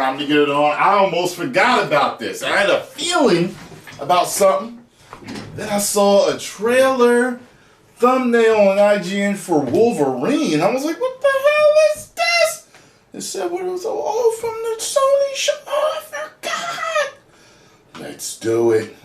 Time to get it on. I almost forgot about this. I had a feeling about something. Then I saw a trailer thumbnail on IGN for Wolverine. I was like, what the hell is this? It said what it was all from the Sony show. Oh, I forgot. Let's do it.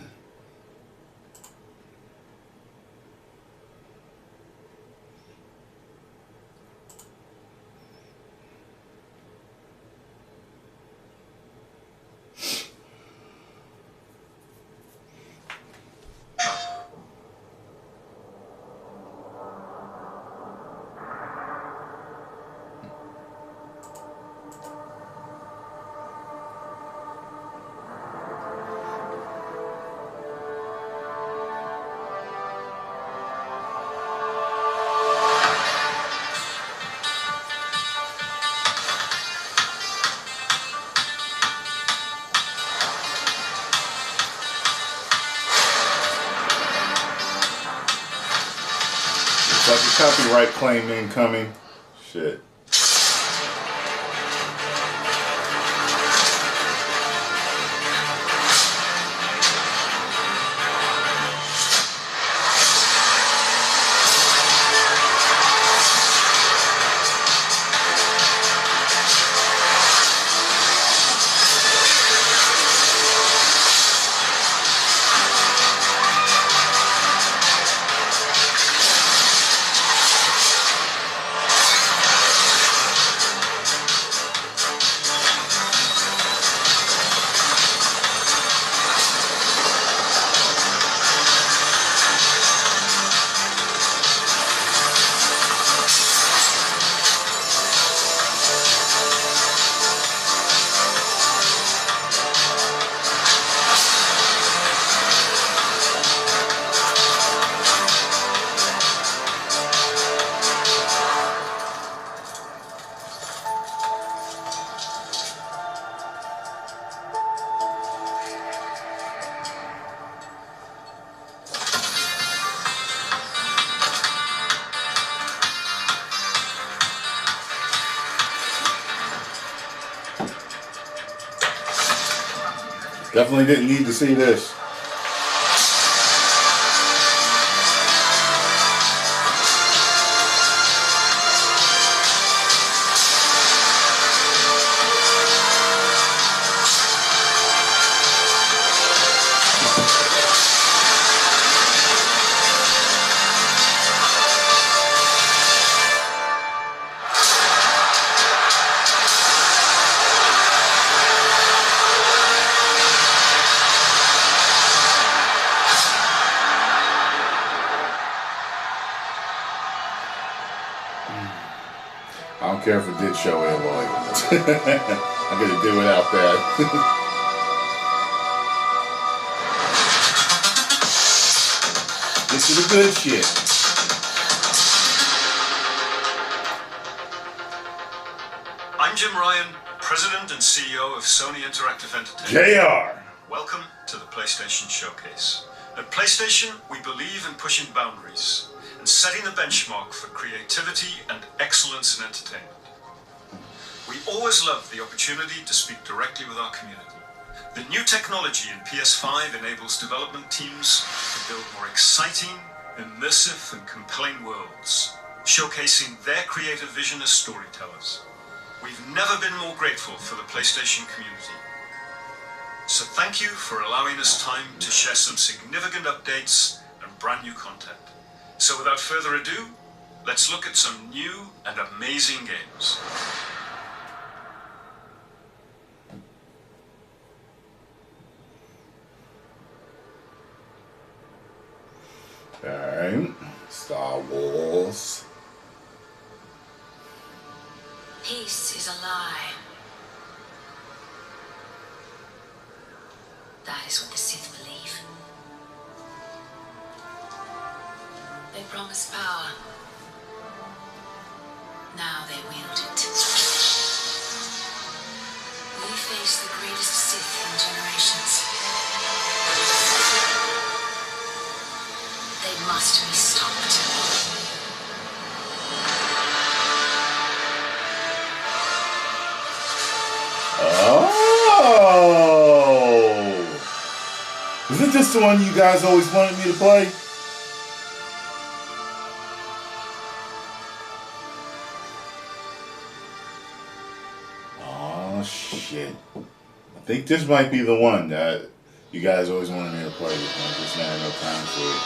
Like a copyright claim incoming. Shit. Definitely didn't need to see this. I don't care if it did show Aloy. I'm gonna do without that. This is the good shit. I'm Jim Ryan, President and CEO of Sony Interactive Entertainment. JR. Welcome to the PlayStation Showcase. At PlayStation, we believe in pushing boundaries and setting the benchmark for creativity and excellence in entertainment. We always love the opportunity to speak directly with our community. The new technology in PS5 enables development teams to build more exciting, immersive and compelling worlds, showcasing their creative vision as storytellers. We've never been more grateful for the PlayStation community. So thank you for allowing us time to share some significant updates and brand new content. So without further ado, let's look at some new and amazing games. Alright, Star Wars. Peace is a lie. That is what the Sith believe. They promise power. Now they wield it. We face the greatest Sith in generations. They must be stopped. Oh? Isn't this the one you guys always wanted me to play? Oh shit. I think this might be the one that you guys always wanted me to play. I just never had no time for it.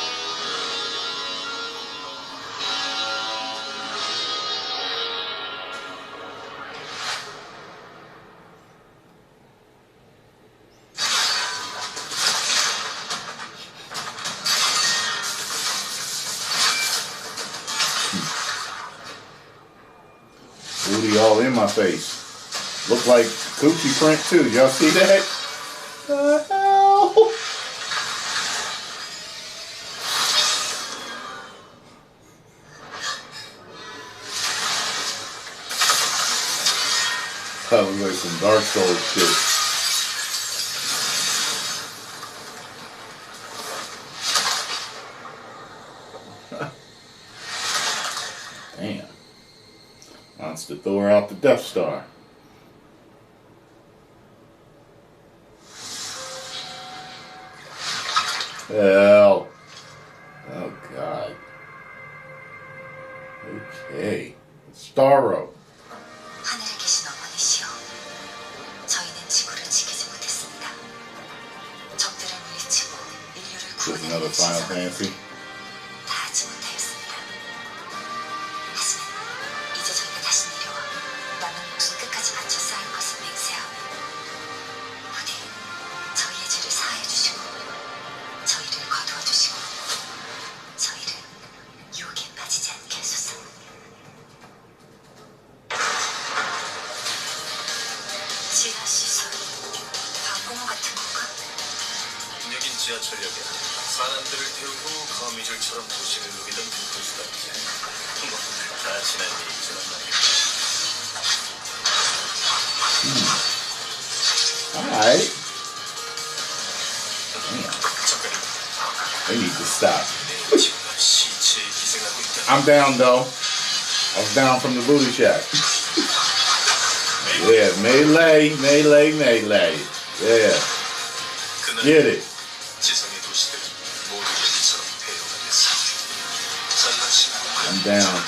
Booty all in my face. Look like coochie print too. Y'all see that? The hell? That looks like some Dark Souls shit. Damn. Wants to throw her out the Death Star. Hell. Oh, God. Okay. Starro. Just another Final Fantasy. 지하철역에 사람들을 태우고 거미줄처럼 도시를 누비던 도시답게 다 지난 일이지만 말이야. Alright. They need to stop. I'm down though. I was down from the booty shack. Yeah, melee. Yeah. Get it. I'm down.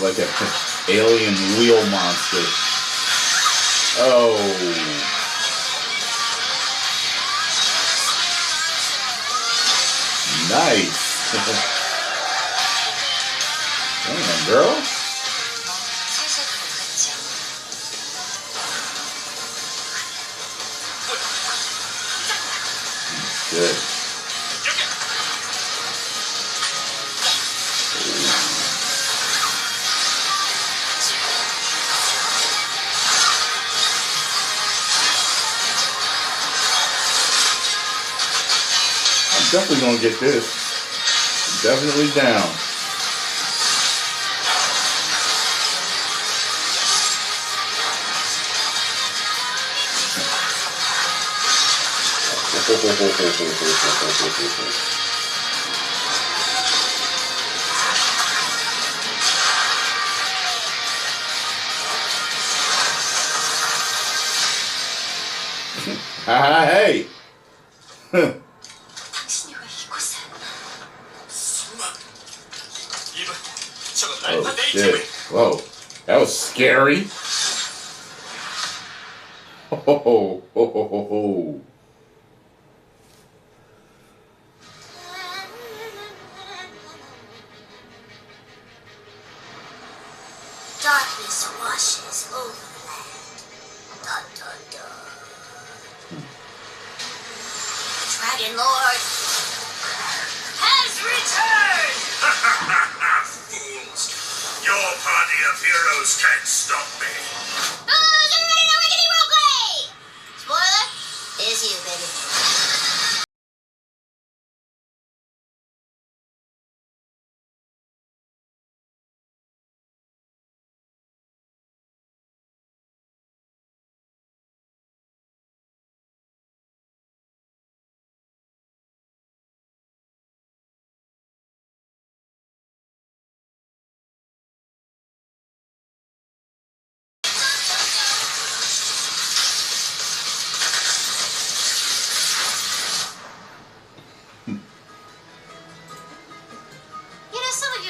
Like an alien wheel monster. Oh. Nice. Damn, girl. Good. Definitely gonna get this. Definitely down. Hey. Oh shit. Whoa. That was scary. Oh, ho. Darkness washes over the land. Dun, dun, dun. Dragon Lord has returned! Fools! Your party of heroes can't stop me. Oh, everybody know Rickety Roleplay! Spoiler, is you, baby.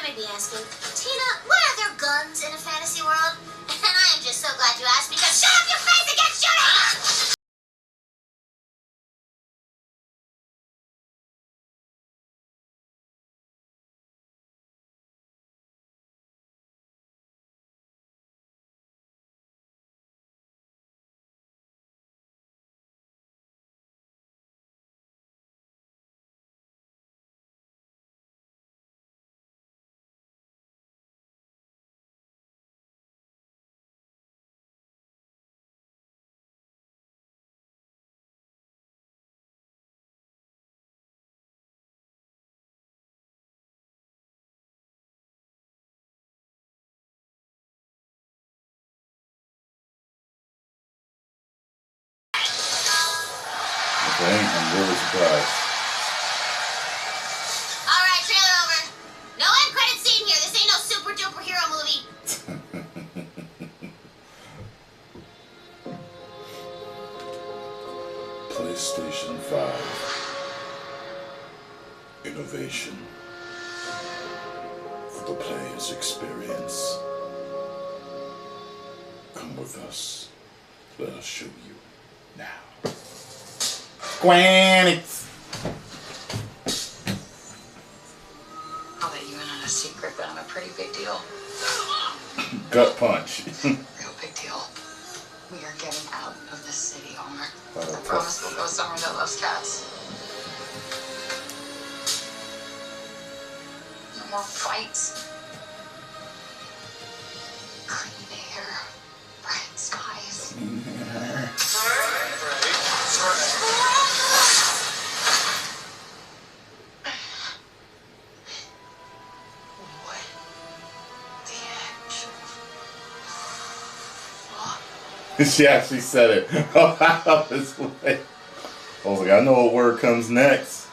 may be asking, Tina, why are there guns in a fantasy world? And I am just so glad you asked because shut up your face and get shooting! Okay, I'm really surprised. Alright, trailer over. No end credit scene here. This ain't no super duper hero movie. PlayStation 5. Innovation for the player's experience. Come with us. Let us show you now. Squanix! I'll let you in on a secret, but I'm a pretty big deal. Gut punch. Real big deal. We are getting out of the city, Homer. I promise we'll go somewhere that loves cats. No more fights. Clean air. Bright skies. She actually said it. I was like, I know what word comes next.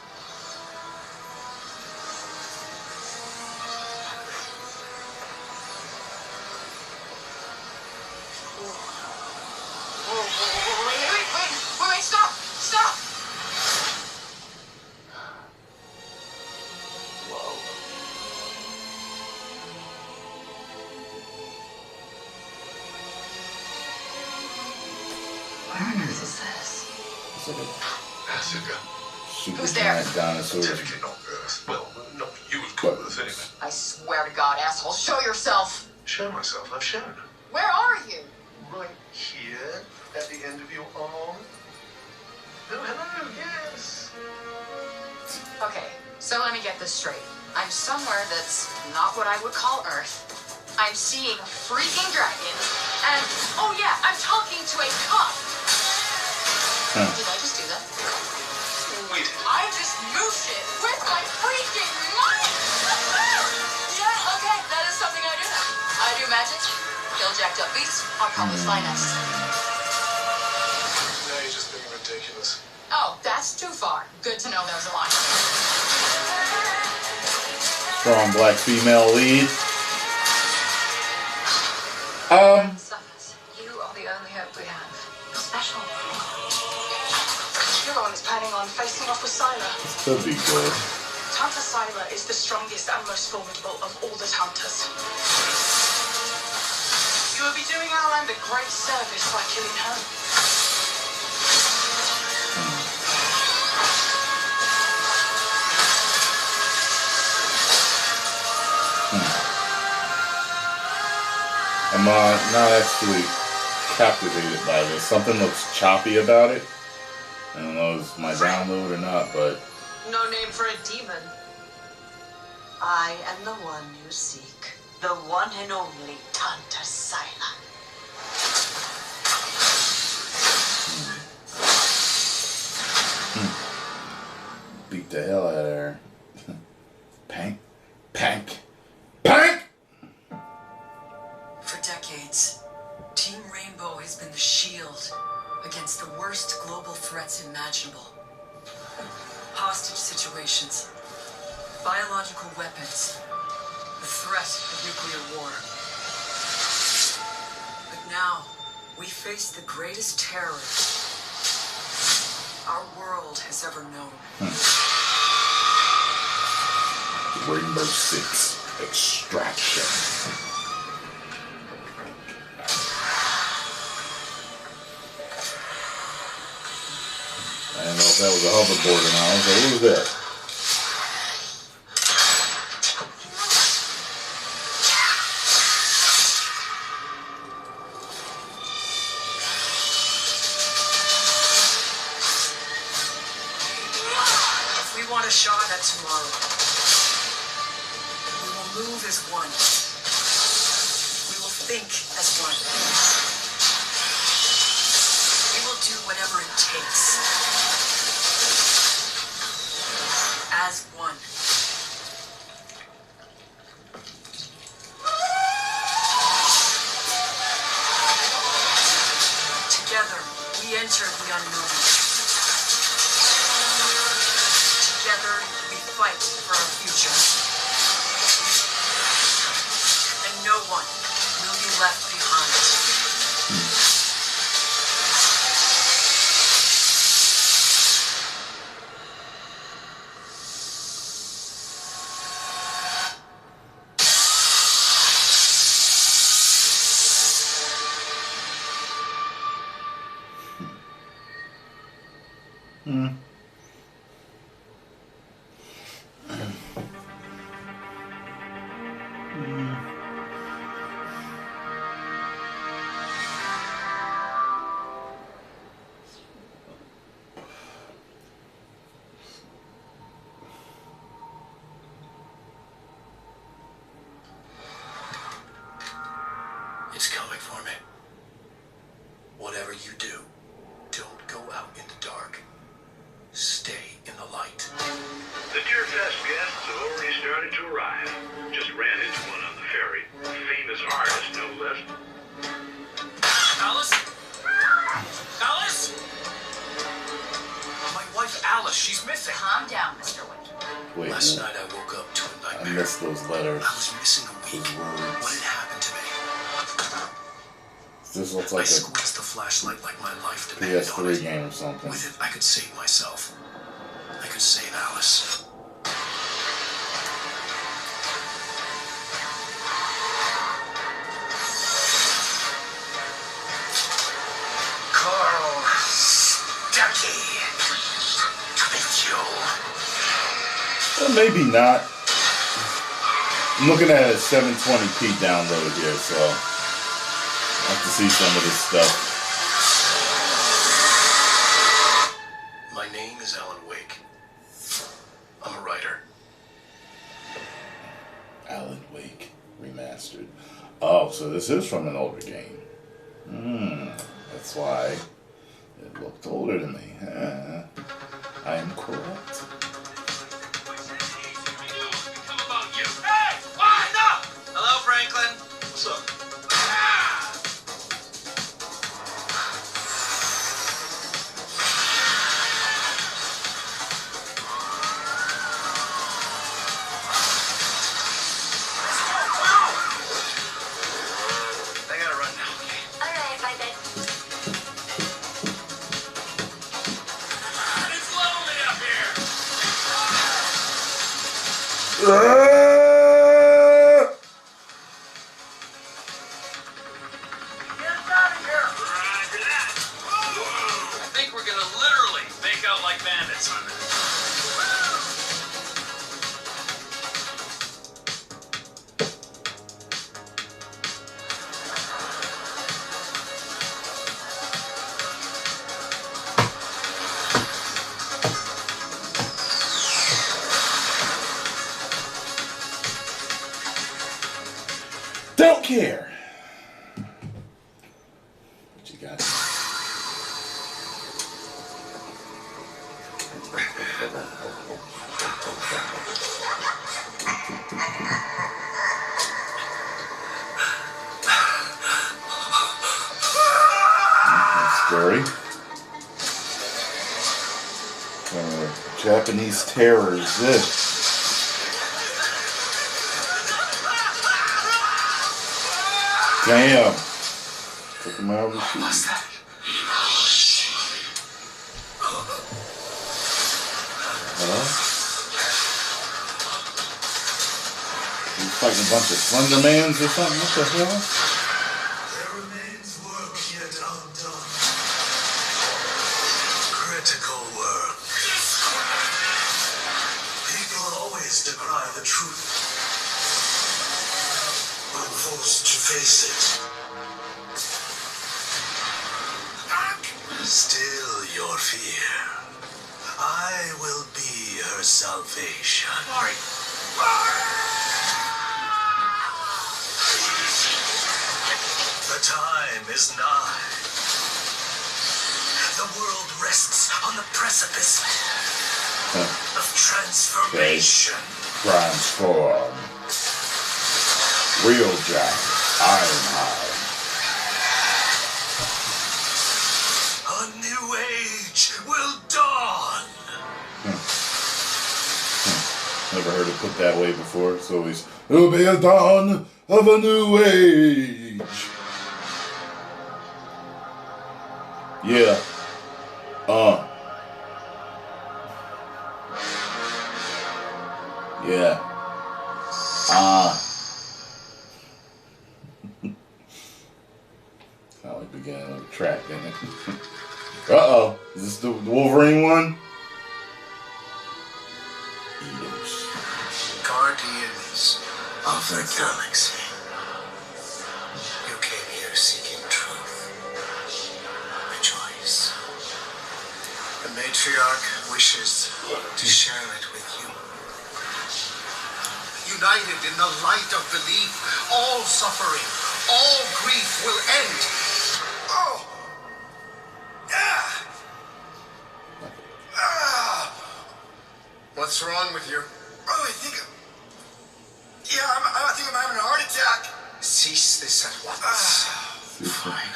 Wait, stop! Whoa. Where on earth is this? It's like Africa. super Who's there? giant dinosaur. Technically not Earth. Well, not you would call Earth anyway. I swear to God, asshole, show yourself! Show myself, I've shown. Where are you? Right here, at the end of your arm. Oh, hello, yes. Okay, so let me get this straight. I'm somewhere that's not what I would call Earth. I'm seeing a freaking dragon, and oh yeah, I'm talking to a cop. Did I just do that? We did. I just moved it with my freaking mind! Yeah, okay, that is something I do. I do magic, kill jacked up beasts, I'll probably fly next. No, you're just being ridiculous. Oh, that's too far. Good to know there's a line. Strong black female lead. Suffers. You are the only hope we have. You're special. Tyrone is planning on facing off with Sylar. This could be good. Hunter Sylar is the strongest and most formidable of all the hunters. You will be doing our land a great service by killing her. I'm not actually captivated by this. Something looks choppy about it. I don't know if it's my download or not, but No name for a demon. I am the one you seek. The one and only Hunter Sylar. beat the hell out of her. Pank. Pank. Pank! For decades, Team Rainbow has been the shield against the worst global threats imaginable. Hostage situations, biological weapons, the threat of nuclear war. But now, we face the greatest terror our world has ever known. Rainbow Six. Extraction. I didn't know if that was a hoverboard or not. I was like, what was that? If we want a shot at tomorrow, we will move as one. We will think as one. We will do whatever it takes. As one. Together, we enter the unknown. Together, we fight for our future. And no one will be left behind. It's coming for me. Whatever you do, don't go out in the dark. Stay in the light. The Deer Fest guests have already started to arrive. Just ran into one on the ferry. A famous artist, no less. Alice? Alice? My wife Alice, she's missing. Calm down, Mr. Wake. Wait, Last night I woke up to a I nightmare. missed those letters. I was missing a week. Those words. What had happened to me? This looks I like a squeezed the flashlight like my life depended on PS3 it. game or something. With it, I could save myself. I could save Alice. Carl Stucky. Thank you. Well, maybe not. I'm looking at a 720p download here, so I have to see some of this stuff. My name is Alan Wake. I'm a writer. Alan Wake remastered. Oh, so this is from an older game. That's why it looked older to me. I am correct. Hello, Franklin. What's up? I gotta run now, okay? Alright, bye then. It's lonely up here. I think we're gonna literally make out like bandits on this. Don't care. What you got? Scary. Japanese terror is this? Damn. Took him out of the shoes. Huh? He's fighting a bunch of Slendermans or something. What the hell? There remains work yet undone. Critical work. People always decry the truth when forced to face it. Still your fear. I will be her salvation. The time is nigh. The world rests on the precipice of transformation. Transform. Real Jack. Ironhide. A new age will dawn. Never heard it put that way before. It's always, it'll be a dawn of a new age. Yeah. Yeah. Kind of like beginning of a track, didn't it? Uh-oh. Is this the Wolverine one? Guardians of the galaxy. You came here seeking truth. Rejoice. The matriarch wishes to share it with you. United in the light of belief, all suffering, all grief will end. Oh! Ah! Ah! What's wrong with you? Oh, I think I'm having a heart attack. Cease this at once. Fine.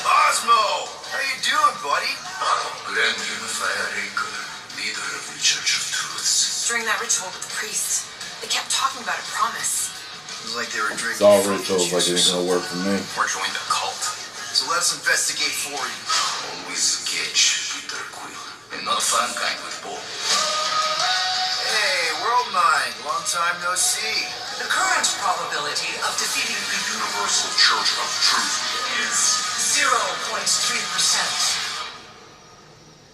Osmo! How you doing, buddy? Grand Unifier Raker, leader of the Church of Truths. During that ritual with the priests, they kept talking about a promise. It was like they were drinking. It's all rituals, like it ain't gonna work for me. Or join the cult. So let's investigate for you. Always sketch, Peter Quill. And not fun kind with Bo. Hey, World Mind. Long time no see. The current probability of defeating The Universal Church of Truth is 0.3%.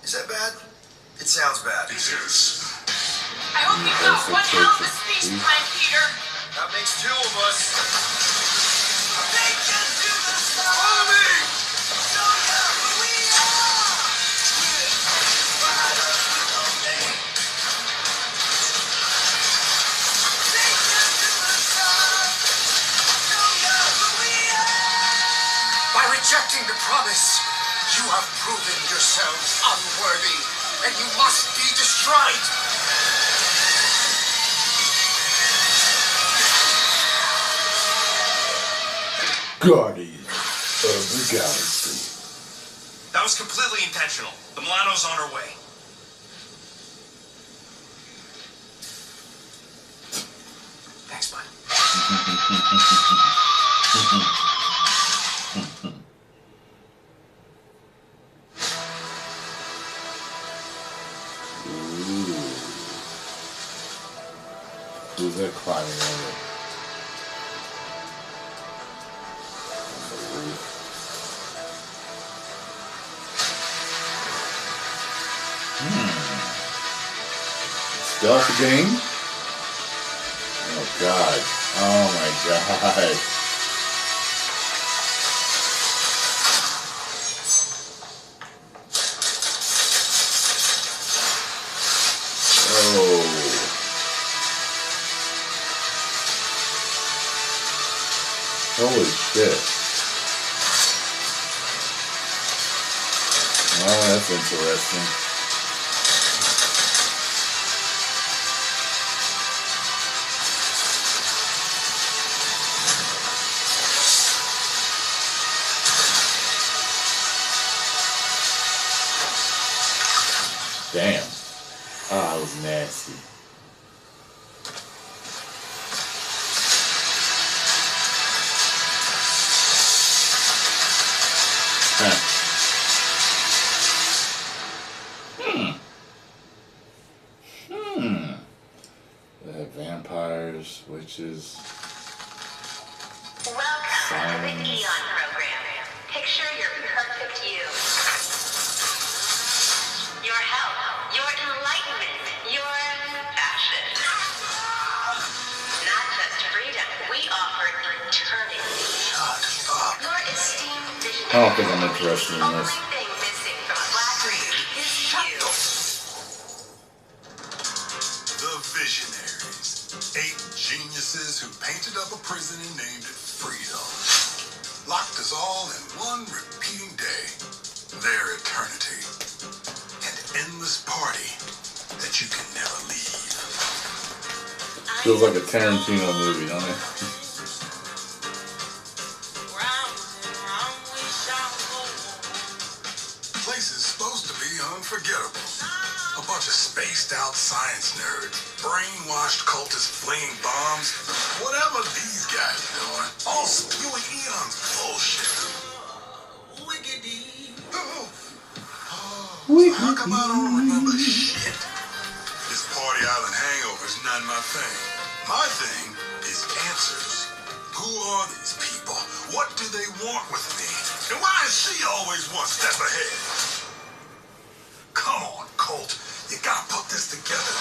Is that bad? It sounds bad. It is. I hope you got one hell of a speech plan, Peter. That makes two of us. Follow me! By rejecting the promise, you have proven yourselves unworthy, and you must be destroyed. Guardians of the Galaxy. That was completely intentional. The Milano's on her way. Thanks, bud. Who's that climbing over? Stealth game? Oh god. Oh my god. Oh. Holy shit. Oh, that's interesting. Damn. Oh, that was nasty. vampires, witches. Welcome to the Eon program. Picture your perfect you. Your health, your enlightenment, your passion. Not just freedom, we offer eternity. Shut up. Your esteemed visionary. I don't think I'm interested in The this. only thing missing from flattery is you. The Visionaries. 8 geniuses who painted up a prison and named it Freedom. Locked us all in one repeating day. Their eternity. An endless party that you can never leave. Feels like a Tarantino movie, don't it? Place is supposed to be unforgettable. A bunch of spaced out science nerds, brainwashed cultists flinging bombs, whatever these guys are doing, all spewing Eon's bullshit. How come I don't remember shit? This party island hangover is not my thing. My thing is answers. Who are these people? What do they want with me? And why is she always one step ahead? Come on, Colt. You gotta put this together.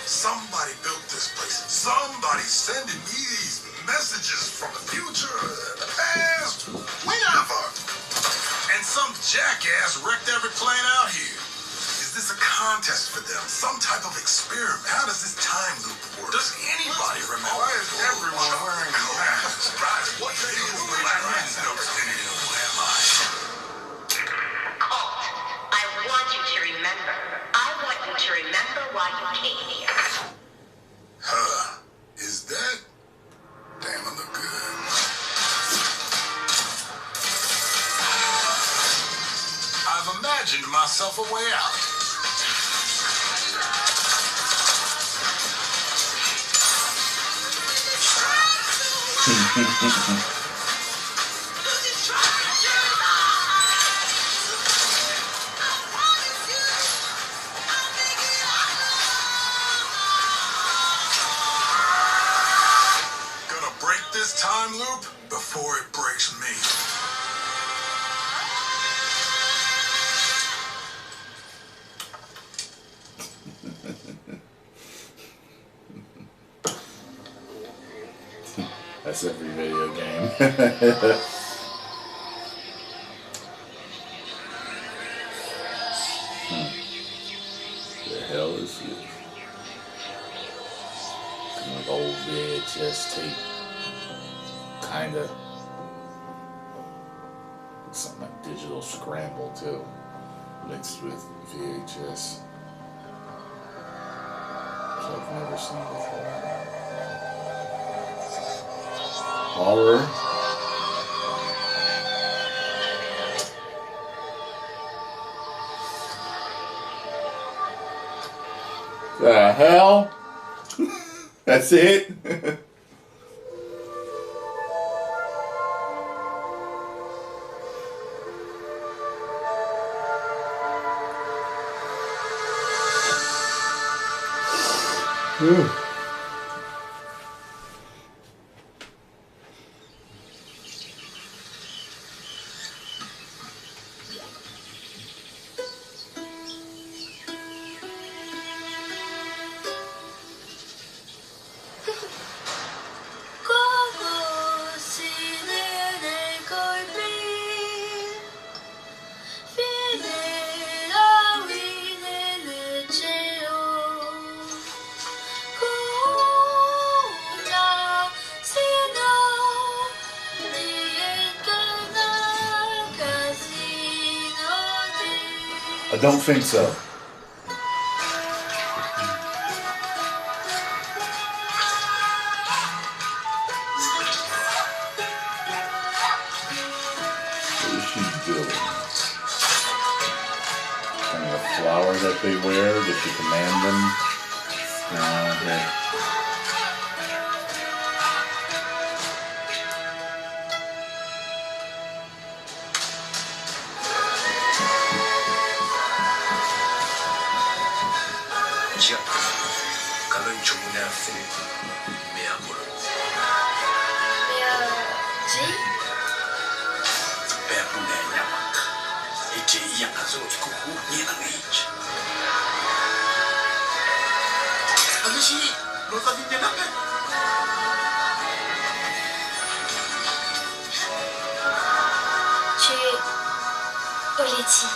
Somebody built this place. Somebody's sending me these messages from the future, the past, whenever. And some jackass wrecked every plane out here. Is this a contest for them? Some type of experiment? How does this time loop work? Does anybody remember? Why is everyone wearing masks? Right. What the hell is the last notes? Who am I? Colt, I want you to remember. I want you to remember why you came here. Huh. Is that? Damn, I look good. I've imagined myself a way out. Gonna break this time loop before it breaks me. That's every video game. The hell is this? Like old VHS tape. Kinda. Something like digital scramble too. Mixed with VHS. Which I've never seen before. Horror. The hell? That's it? I don't think so. What is she doing? Kind of a flower that they wear? Does she command them? Okay. じゃ、彼女になせ目あぶる。Perdonei-me a manca. E que ia casar com o Nina-Mente. Amici, non fa di nada. Tu es Oletti.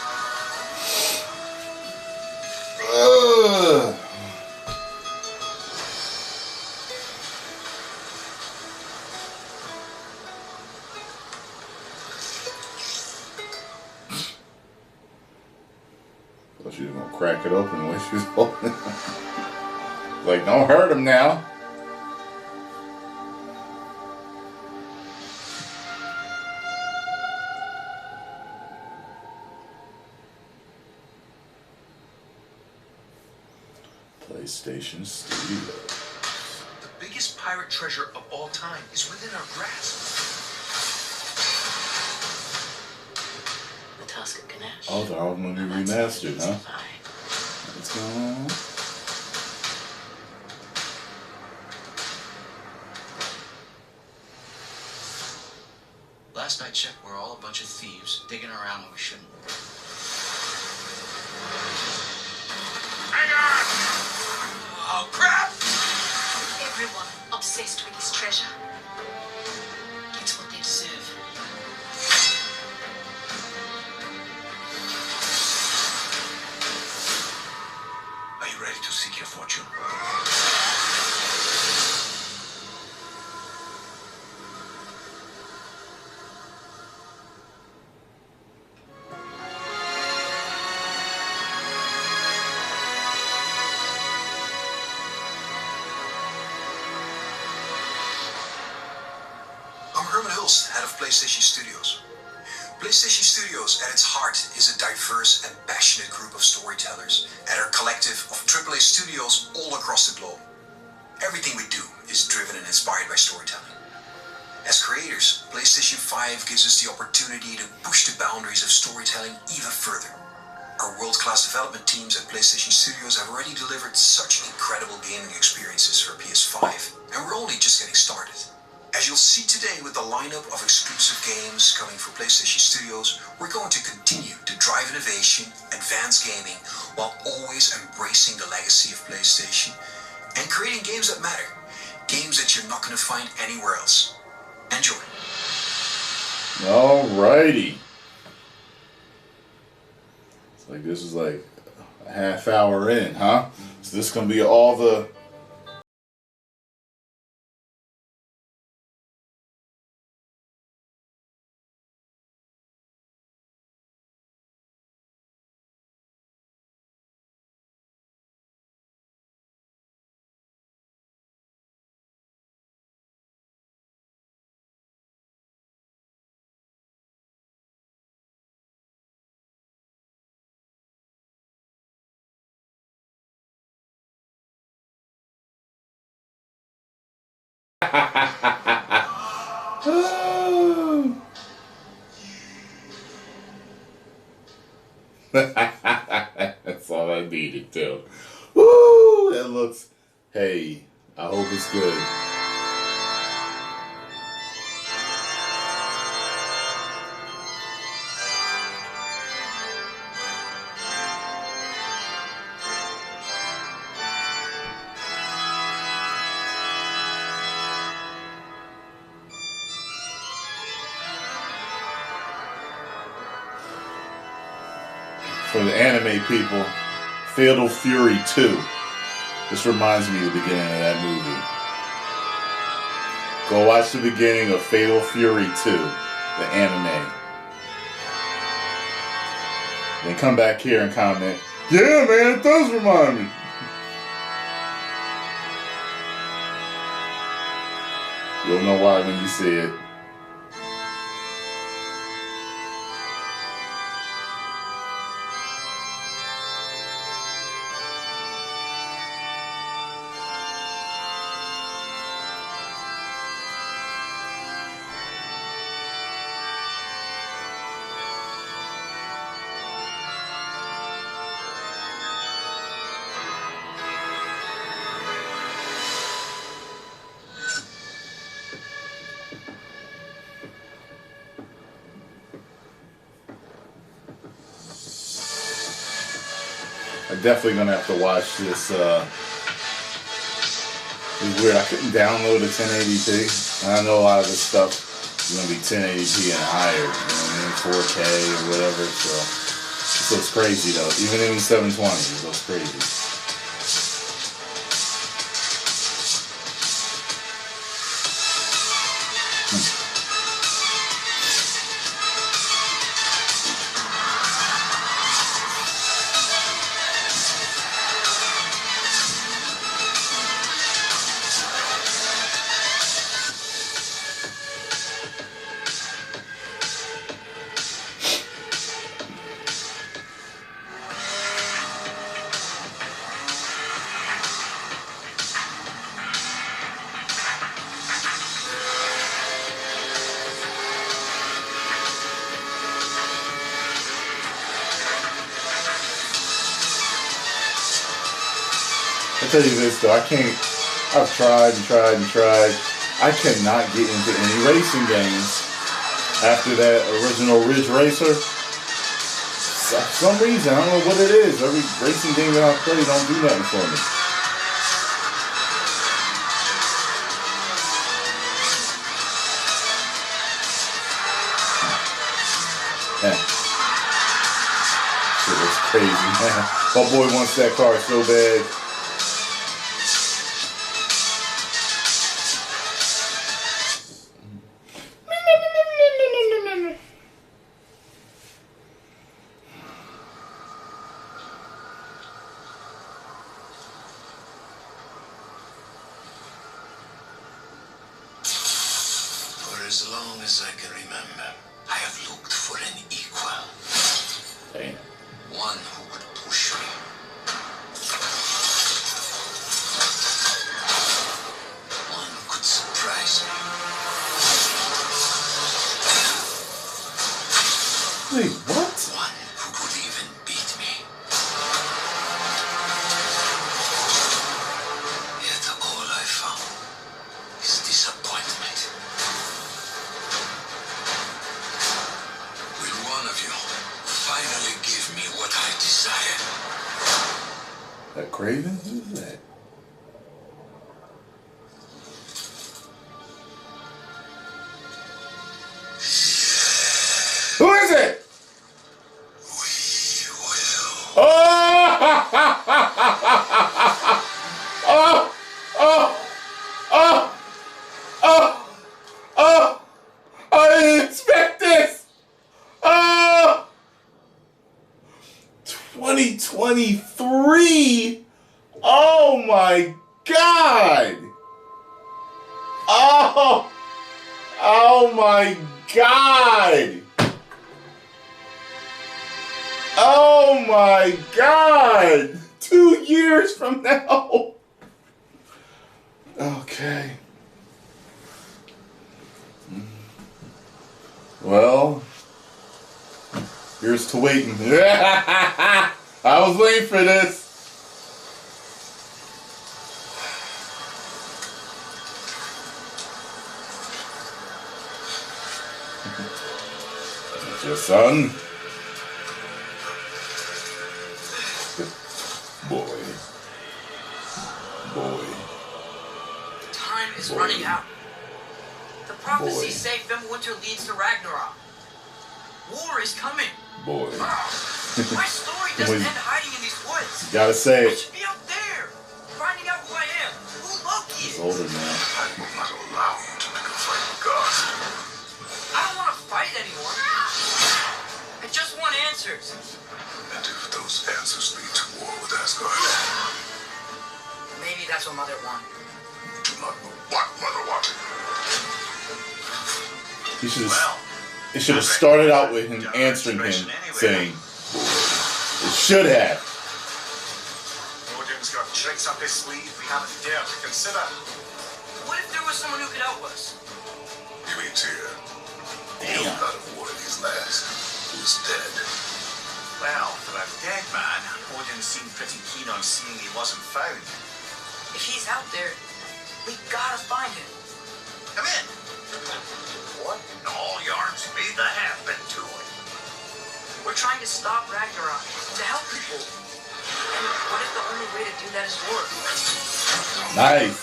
So she was gonna crack it open when she was holding it. Like, don't hurt him now. PlayStation Studios. The biggest pirate treasure of all time is within our grasp. The Tusk of Ganesh. Oh, they're all gonna be remastered, huh? What's going on? Last I checked, we're all a bunch of thieves digging around when we shouldn't. Hang on! Oh, crap! Everyone obsessed with his treasure. It's what they deserve. Are you ready to seek your fortune? Head of PlayStation Studios. PlayStation Studios, at its heart, is a diverse and passionate group of storytellers and a collective of AAA studios all across the globe. Everything we do is driven and inspired by storytelling. As creators, PlayStation 5 gives us the opportunity to push the boundaries of storytelling even further. Our world-class development teams at PlayStation Studios have already delivered such incredible gaming experiences for PS5, and we're only just getting started. As you'll see today with the lineup of exclusive games coming from PlayStation Studios, we're going to continue to drive innovation, advance gaming, while always embracing the legacy of PlayStation and creating games that matter. Games that you're not going to find anywhere else. Enjoy. Alrighty. It's like this is like a half hour in, huh? So this gonna be all the That's all I needed too. Woo! That looks. Hey, I hope it's good. For the anime people, Fatal Fury 2. This reminds me of the beginning of that movie. Go watch the beginning of Fatal Fury 2, the anime. Then come back here and comment, yeah man, it does remind me. You'll know why when you see it. definitely gonna have to watch this. It's weird. I couldn't download a 1080p. I know a lot of this stuff is gonna be 1080p and higher. You know what I mean? 4K or whatever. So it's crazy though. Even in 720, it goes crazy. I'll tell you this though, I've tried and tried and tried. I cannot get into any racing games after that original Ridge Racer. For some reason, I don't know what it is. Every racing game that I play don't do nothing for me. Yeah. Shit, it's crazy, man. My boy wants that car so bad. As long as I can remember, I have looked for an equal. Damn. One who would push me. One who could surprise me. Wait, what? One who could even beat me. Yet all I found is disappointment. One of you finally give me what I desire. That Craven? Who's that? Who is it? We will. Oh! Oh! Oh! Oh! Oh! Oh! I didn't expect this! 2023? Oh my God! Oh! Oh my God! Oh my God! 2 years from now! Okay. Well, here's to waiting. I was waiting for this. That's your son. Boy. Time is running out. The prophecies say Winter leads to Ragnarok. War is coming. Boy. My story doesn't end hiding in these woods. You gotta say I it. should be out there, finding out who I am, who Loki He's is. older now. I will not allow you to make a fight with God. I don't want to fight anymore. I just want answers. And if those answers lead to war with Asgard, Maybe that's what Mother wanted. do not know what Mother wanted. He should have. It should have started out with him answering him, saying, "It should have." Odin's got tricks up his sleeve we haven't dared to consider. What if there was someone who could help us? You mean Tyr? Damn. Out of war these lands. Who's dead? Well, for a dead man, Odin seemed pretty keen on seeing he wasn't found. If he's out there, we gotta find him. Come in. What in all yarns made that happen to him? We're trying to stop Ragnarok, to help people. And what if the only way to do that is war? Nice.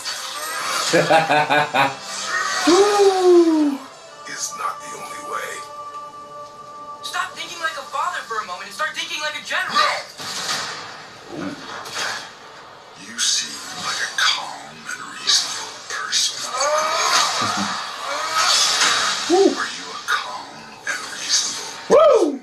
Woo! Is not the only way. Stop thinking like a father for a moment and start thinking like a general. You seem like a calm and reasonable person. Were you a calm and reasonable? Woo!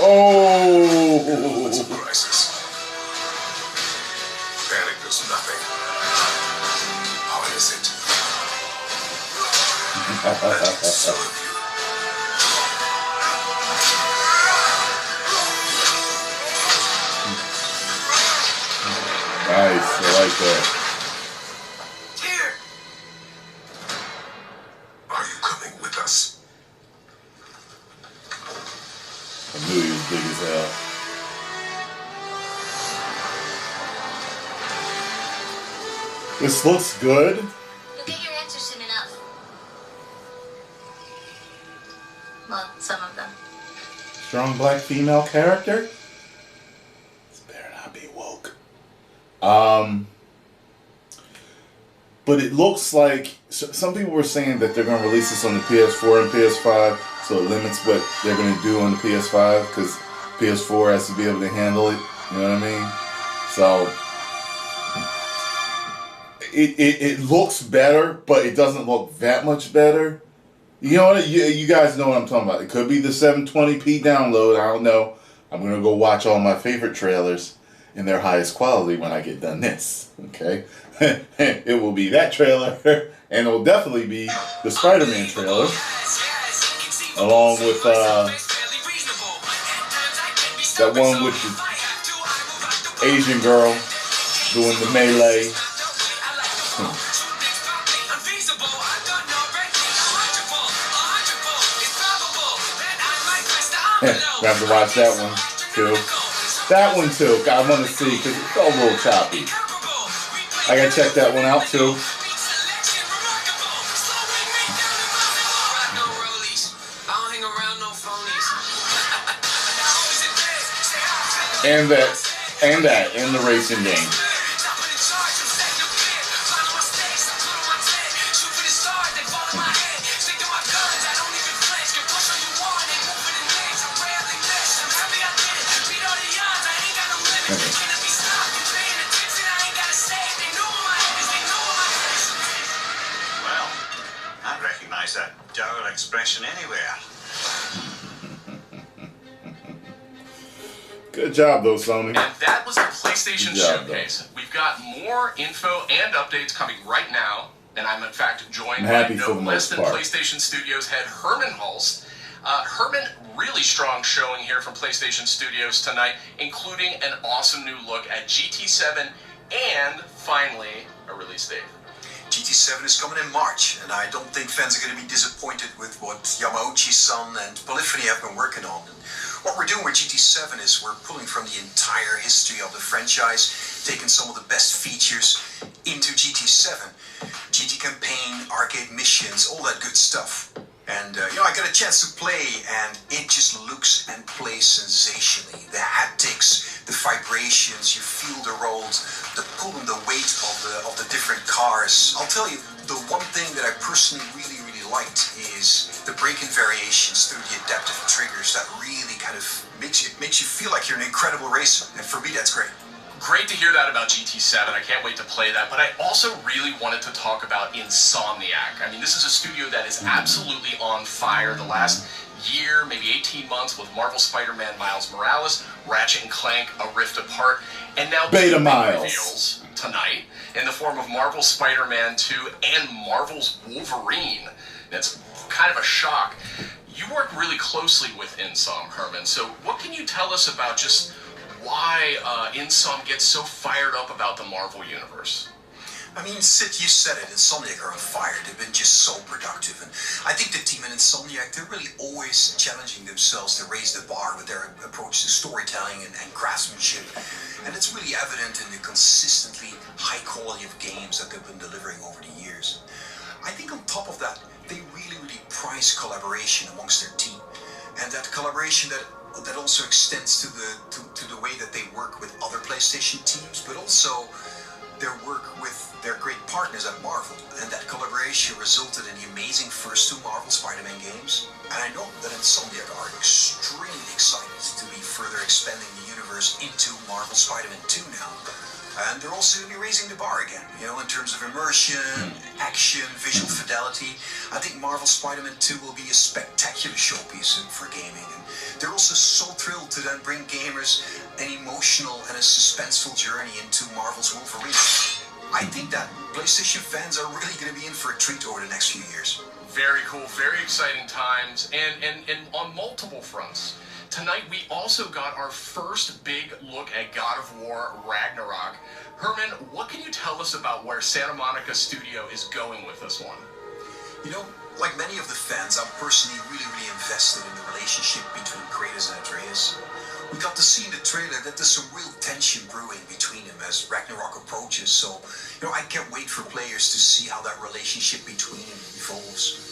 Oh! It's a crisis. Panic does nothing. How is it? Let it serve you. Nice, I like that. Here. Are you coming with us? I knew he was big as hell. This looks good. You'll get your answer soon enough. Well, some of them. Strong black female character? This better not be woke. But it looks like some people were saying that they're going to release this on the PS4 and PS5, so it limits what they're going to do on the PS5 because PS4 has to be able to handle it. You know what I mean? So it looks better, but it doesn't look that much better. You know what? You guys know what I'm talking about. It could be the 720p download. I don't know. I'm going to go watch all my favorite trailers in their highest quality when I get done this. Okay? It will be that trailer, and it will definitely be the Spider-Man trailer, along with that one with the Asian girl doing the melee. We have to watch that one too. That one too. I want to see because it's a little choppy. I gotta check that one out too. And the racing game. That dour expression anywhere. Good job, though, Sony. And that was the PlayStation Showcase. We've got more info and updates coming right now, and I'm in fact joined by no less than PlayStation Studios head Herman Hulst. Herman, really strong showing here from PlayStation Studios tonight, including an awesome new look at GT7 and, finally, a release date. GT7 is coming in March, and I don't think fans are going to be disappointed with what Yamauchi-san and Polyphony have been working on. And what we're doing with GT7 is we're pulling from the entire history of the franchise, taking some of the best features into GT7. GT campaign, arcade missions, all that good stuff. And, I got a chance to play, and it just looks and plays sensationally. The haptics, the vibrations, you feel the rolls, the pull and the weight of the different cars. I'll tell you, the one thing that I personally really liked is the braking variations through the adaptive triggers. That really kind of makes you feel like you're an incredible racer. And for me, that's great. Great to hear that about GT7. I can't wait to play that. But I also really wanted to talk about Insomniac. I mean, this is a studio that is absolutely on fire the last year, maybe 18 months, with Marvel Spider-Man Miles Morales, Ratchet & Clank, A Rift Apart, and now Beta two Miles reveals tonight in the form of Marvel Spider-Man 2 and Marvel's Wolverine. That's kind of a shock. You work really closely with Insom, Herman, so what can you tell us about just why Insom gets so fired up about the Marvel Universe? I mean, Sid, you said it. Insomniac are on fire. They've been just so productive. And I think the team in Insomniac, they're really always challenging themselves to raise the bar with their approach to storytelling and craftsmanship. And it's really evident in the consistently high quality of games that they've been delivering over the years. I think on top of that, they really prize collaboration amongst their team. And that collaboration that also extends to the way that they work with other PlayStation teams, but also their work with their great partners at Marvel. And that collaboration resulted in the amazing first 2 Marvel Spider-Man games. And I know that Insomniac are extremely excited to be further expanding the universe into Marvel Spider-Man 2 now. And they're also going to be raising the bar again, you know, in terms of immersion, action, visual fidelity. I think Marvel Spider-Man 2 will be a spectacular showpiece for gaming. And they're also so thrilled to then bring gamers an emotional and a suspenseful journey into Marvel's Wolverine. I think that PlayStation fans are really going to be in for a treat over the next few years. Very cool, very exciting times, and on multiple fronts. Tonight, we also got our first big look at God of War Ragnarok. Herman, what can you tell us about where Santa Monica Studio is going with this one? You know, like many of the fans, I'm personally really invested in the relationship between Kratos and Atreus. We got to see in the trailer that there's some real tension brewing between them as Ragnarok approaches, so, you know, I can't wait for players to see how that relationship between them evolves.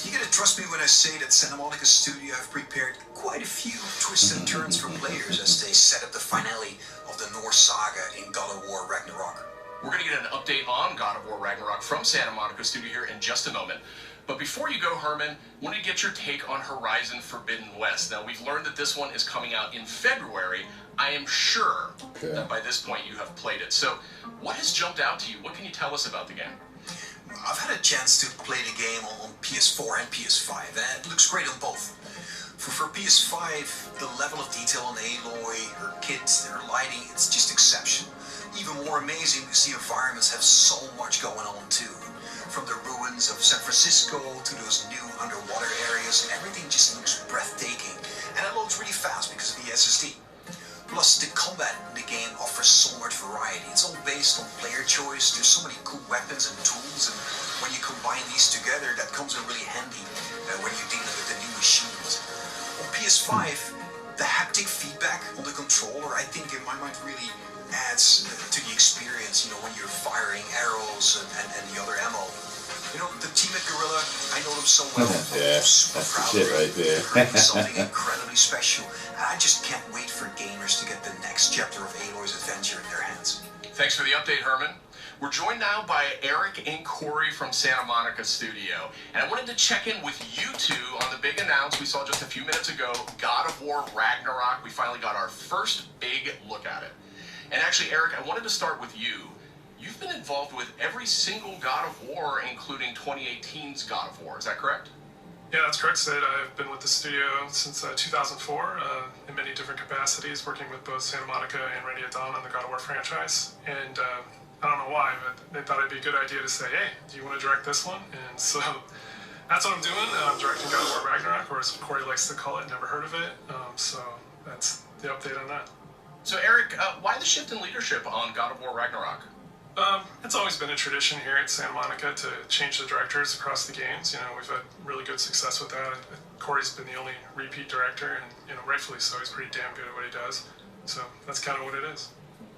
You gotta trust me when I say that Santa Monica Studio have prepared quite a few twists and turns for players as they set up the finale of the Norse saga in God of War Ragnarok. We're gonna get an update on God of War Ragnarok from Santa Monica Studio here in just a moment. But before you go, Herman, I want to get your take on Horizon Forbidden West. Now, we've learned that this one is coming out in February. I am sure that by this point you have played it. So, what has jumped out to you? What can you tell us about the game? I've had a chance to play the game on PS4 and PS5, and it looks great on both. For PS5, the level of detail on Aloy, her kits, their lighting, it's just exceptional. Even more amazing because the environments have so much going on too. From the ruins of San Francisco to those new underwater areas, everything just looks breathtaking. And it loads really fast because of the SSD. Plus, the combat in the game offers so much variety. It's all based on player choice. There's so many cool weapons and tools, and when you combine these together, that comes in really handy when you're dealing with the new machines. On PS5, the haptic feedback on the controller, I think it might really adds to the experience, you know, when you're firing arrows and the other ammo. You know, the team at Guerrilla, I know them so well. Yeah, that's the shit right there. Something incredibly special. And I just can't wait for gamers to get the next chapter of Aloy's adventure in their hands. Thanks for the update, Herman. We're joined now by Eric and Corey from Santa Monica Studio. And I wanted to check in with you two on the big announcement we saw just a few minutes ago, God of War Ragnarok. We finally got our first big look at it. And actually, Eric, I wanted to start with you. You've been involved with every single God of War, including 2018's God of War. Is that correct? Yeah, that's correct, Sid. I've been with the studio since 2004 in many different capacities, working with both Santa Monica and Ready at Dawn on the God of War franchise. And I don't know why, but they thought it'd be a good idea to say, hey, do you want to direct this one? And so that's what I'm doing. I'm directing God of War Ragnarok, or as Corey likes to call it, never heard of it. So that's the update on that. So, Eric, why the shift in leadership on God of War Ragnarok? It's always been a tradition here at Santa Monica to change the directors across the games. You know, we've had really good success with that. Corey's been the only repeat director, and, you know, rightfully so. He's pretty damn good at what he does. So that's kind of what it is.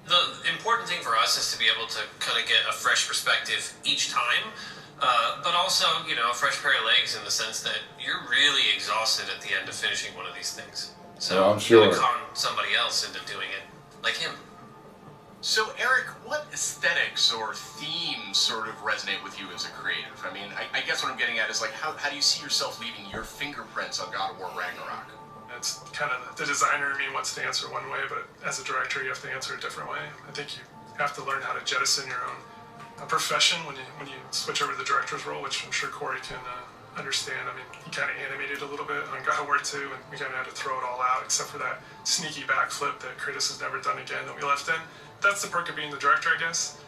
The important thing for us is to be able to kind of get a fresh perspective each time, but also, you know, a fresh pair of legs in the sense that you're really exhausted at the end of finishing one of these things. So I'm sure. you can con somebody else into doing it, like him. So, Eric, what aesthetics or themes sort of resonate with you as a creative? I mean, I guess what I'm getting at is, like, how do you see yourself leaving your fingerprints on God of War Ragnarok? It's kind of the designer in me wants to answer one way, but as a director, you have to answer a different way. I think you have to learn how to jettison your own profession when you switch over to the director's role, which I'm sure Corey can understand. I mean, he kind of animated a little bit on God of War 2, and we kind of had to throw it all out, except for that sneaky backflip that Kratos has never done again that we left in. That's the perk of being the director, I guess.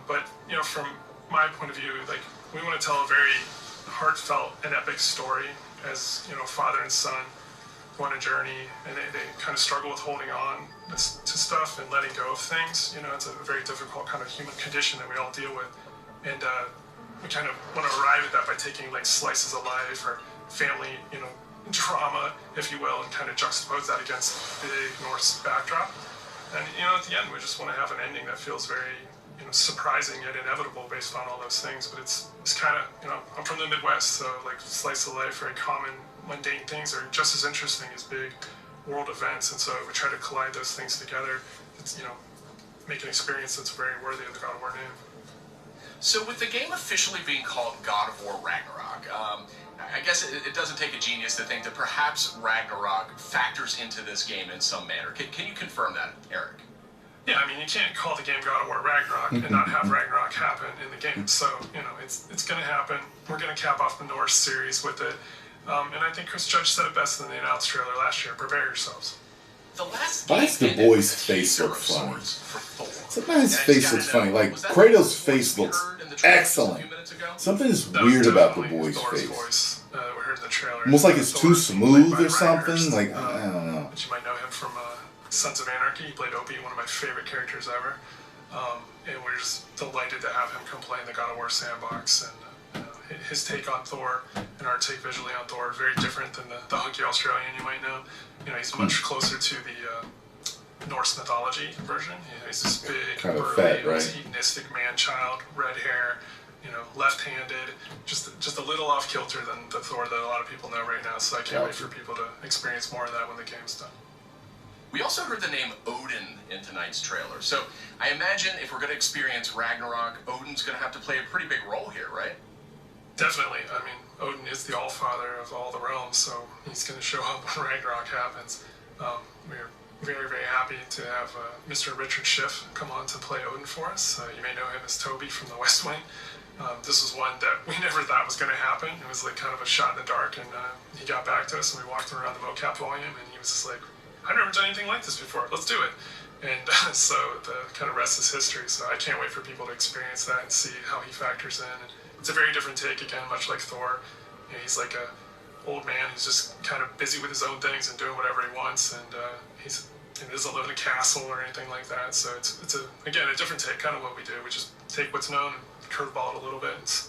But, you know, from my point of view, like, we want to tell a very heartfelt and epic story as, you know, father and son. go on a journey, and they kind of struggle with holding on to stuff and letting go of things. You know, it's a very difficult kind of human condition that we all deal with. And we kind of want to arrive at that by taking like slices of life or family, you know, drama, if you will, and kind of juxtapose that against the big Norse backdrop. And, you know, at the end, we just want to have an ending that feels very, you know, surprising yet inevitable based on all those things. But it's kind of, you know, I'm from the Midwest, so like slice of life, very common, mundane things are just as interesting as big world events. And so we try to collide those things together, you know, make an experience that's very worthy of the God of War name. So with the game officially being called God of War Ragnarok, I guess it doesn't take a genius to think that perhaps Ragnarok factors into this game in some manner. Can you confirm that, Eric? Yeah, I mean, you can't call the game God of War Ragnarok and not have Ragnarok happen in the game. So, you know, it's going to happen. We're going to cap off the Norse series with it. And I think Chris Judge said it best in the announced trailer last year. Prepare yourselves. Why does the boy's face look funny? Sometimes his face looks funny. Like, Kratos' face looks excellent. Something is weird about the boy's face. We heard in the trailer. Almost like it's too smooth or something. Like, I don't know. But you might know him from Sons of Anarchy. He played Opie, one of my favorite characters ever. And we're just delighted to have him come play in the God of War sandbox. And his take on Thor and our take visually on Thor are very different than the hunky Australian you might know. You know, he's much closer to the Norse mythology version. You know, he's this big, kind of burly, fat, right? hedonistic man-child, red hair, you know, left-handed, just a little off-kilter than the Thor that a lot of people know right now. So I can't wait for people to experience more of that when the game's done. We also heard the name Odin in tonight's trailer. So I imagine if we're going to experience Ragnarok, Odin's going to have to play a pretty big role here, right? Definitely. I mean, Odin is the Allfather of all the realms, so he's going to show up when Ragnarok happens. We're very, very happy to have Mr. Richard Schiff come on to play Odin for us. You may know him as Toby from The West Wing. This was one that we never thought was going to happen. It was like kind of a shot in the dark, and he got back to us, and we walked around the mocap volume, and he was just like, I've never done anything like this before. Let's do it. And so the kind of rest is history. So I can't wait for people to experience that and see how he factors in. And it's a very different take, again, much like Thor. You know, he's like a old man who's just kind of busy with his own things and doing whatever he wants. And he doesn't live in a castle or anything like that. So it's again, a different take, kind of what we do. We just take what's known and curveball it a little bit and,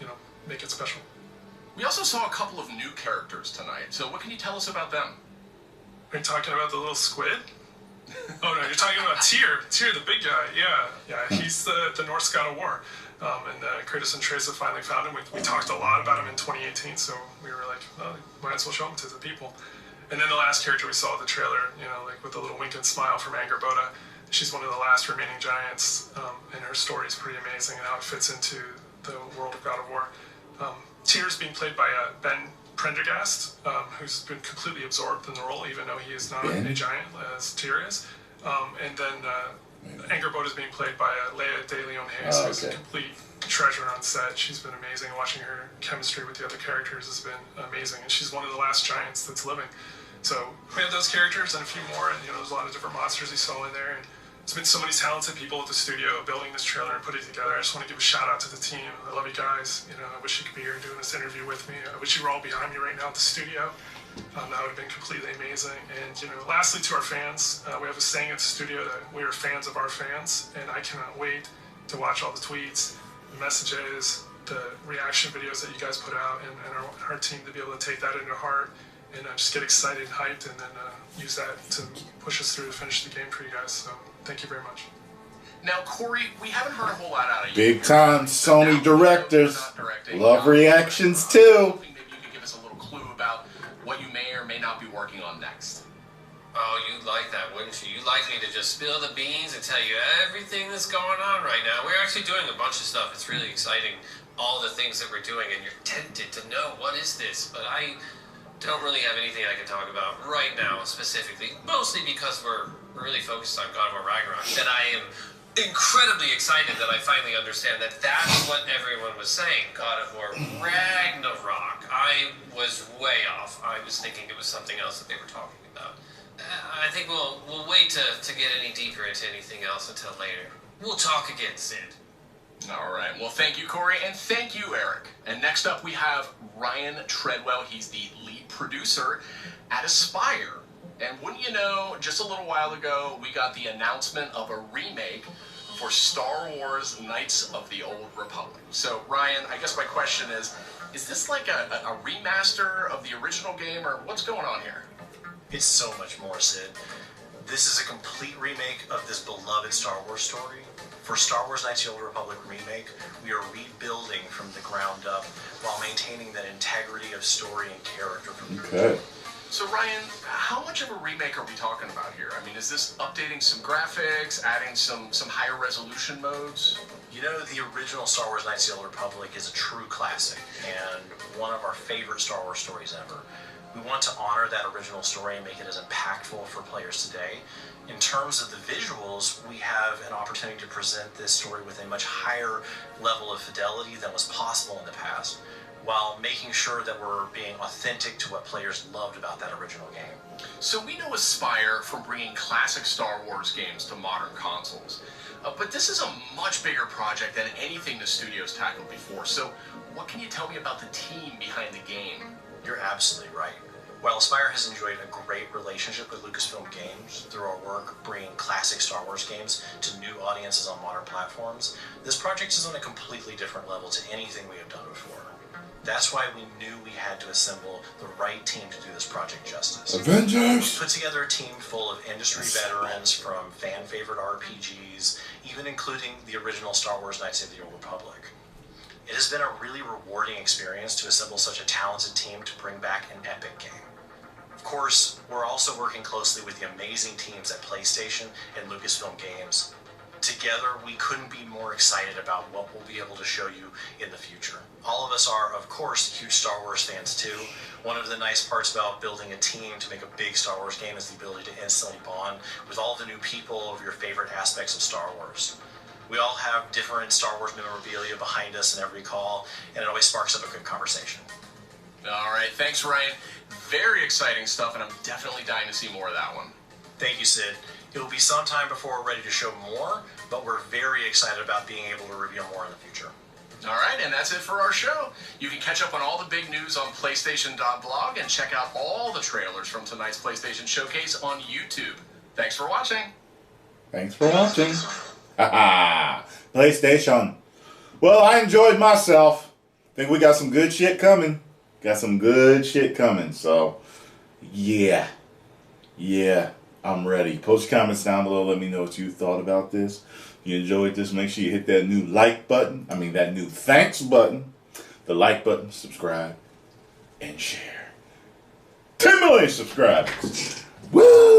you know, make it special. We also saw a couple of new characters tonight. So what can you tell us about them? Are you talking about the little squid? Oh no, you're talking about Tyr. Tyr, the big guy. Yeah. He's the Norse God of War. And Kratos and Atreus finally found him. We talked a lot about him in 2018, so we were like, oh, might as well show him to the people. And then the last character we saw in the trailer, you know, like with the little wink and smile from Angrboda, she's one of the last remaining giants, and her story is pretty amazing and how it fits into the world of God of War. Tyr's being played by Ben Prendergast, who's been completely absorbed in the role, even though he is not a giant as Tyr is. And then Angrboda is being played by Leia de Leon Hayes, who's a complete treasure on set. She's been amazing. Watching her chemistry with the other characters has been amazing, and she's one of the last giants that's living. So we have those characters and a few more, and you know, there's a lot of different monsters you saw in there. And it's been so many talented people at the studio building this trailer and putting it together. I just want to give a shout out to the team. I love you guys. You know, I wish you could be here doing this interview with me. I wish you were all behind me right now at the studio. That would have been completely amazing. And you know, lastly, to our fans, we have a saying at the studio that we are fans of our fans, and I cannot wait to watch all the tweets, the messages, the reaction videos that you guys put out, and our team to be able to take that into heart and just get excited and hyped, and then use that to push us through to finish the game for you guys. So thank you very much. Now, Corey, we haven't heard a whole lot out of you. Big time Sony directors. Love reactions too. Maybe you could give us a little clue about what you may or may not be working on next. Oh, you'd like that, wouldn't you? You'd like me to just spill the beans and tell you everything that's going on right now. We're actually doing a bunch of stuff. It's really exciting, all the things that we're doing, and you're tempted to know what is this. But I don't really have anything I can talk about right now specifically, mostly because we're really focused on God of War Ragnarok. And I am incredibly excited that I finally understand that that's what everyone was saying, God of War Ragnarok. I was way off. I was thinking it was something else that they were talking about. I think we'll wait to get any deeper into anything else until later. We'll talk again, Sid. All right. Well, thank you, Corey, and thank you, Eric. And next up, we have Ryan Treadwell. He's the lead producer at Aspyr. And wouldn't you know, just a little while ago, we got the announcement of a remake for Star Wars Knights of the Old Republic. So, Ryan, I guess my question is this like a remaster of the original game, or what's going on here? It's so much more, Sid. This is a complete remake of this beloved Star Wars story. For Star Wars Knights of the Old Republic remake, we are rebuilding from the ground up while maintaining that integrity of story and character from the original. So Ryan, how much of a remake are we talking about here? I mean, is this updating some graphics, adding some higher resolution modes? You know, the original Star Wars Knights of the Old Republic is a true classic and one of our favorite Star Wars stories ever. We want to honor that original story and make it as impactful for players today. In terms of the visuals, we have an opportunity to present this story with a much higher level of fidelity than was possible in the past, while making sure that we're being authentic to what players loved about that original game. So we know Aspyr from bringing classic Star Wars games to modern consoles. But this is a much bigger project than anything the studio's tackled before. So what can you tell me about the team behind the game? You're absolutely right. While Aspyr has enjoyed a great relationship with Lucasfilm Games through our work bringing classic Star Wars games to new audiences on modern platforms, this project is on a completely different level to anything we have done before. That's why we knew we had to assemble the right team to do this project justice. Avengers! We put together a team full of industry veterans from fan-favorite RPGs, even including the original Star Wars Knights of the Old Republic. It has been a really rewarding experience to assemble such a talented team to bring back an epic game. Of course, we're also working closely with the amazing teams at PlayStation and Lucasfilm Games. Together, we couldn't be more excited about what we'll be able to show you in the future. All of us are, of course, huge Star Wars fans too. One of the nice parts about building a team to make a big Star Wars game is the ability to instantly bond with all the new people over your favorite aspects of Star Wars. We all have different Star Wars memorabilia behind us in every call, and it always sparks up a good conversation. All right, thanks, Ryan. Very exciting stuff, and I'm definitely dying to see more of that one. Thank you, Sid. It will be some time before we're ready to show more, but we're very excited about being able to reveal more in the future. All right, and that's it for our show. You can catch up on all the big news on PlayStation.blog and check out all the trailers from tonight's PlayStation Showcase on YouTube. Thanks for watching. Thanks for watching. Haha, PlayStation. Well, I enjoyed myself. Think we got some good shit coming. So, yeah, I'm ready. Post your comments down below. Let me know what you thought about this. If you enjoyed this, make sure you hit that new like button. That new thanks button. The like button, subscribe, and share. 10 million subscribers. Woo!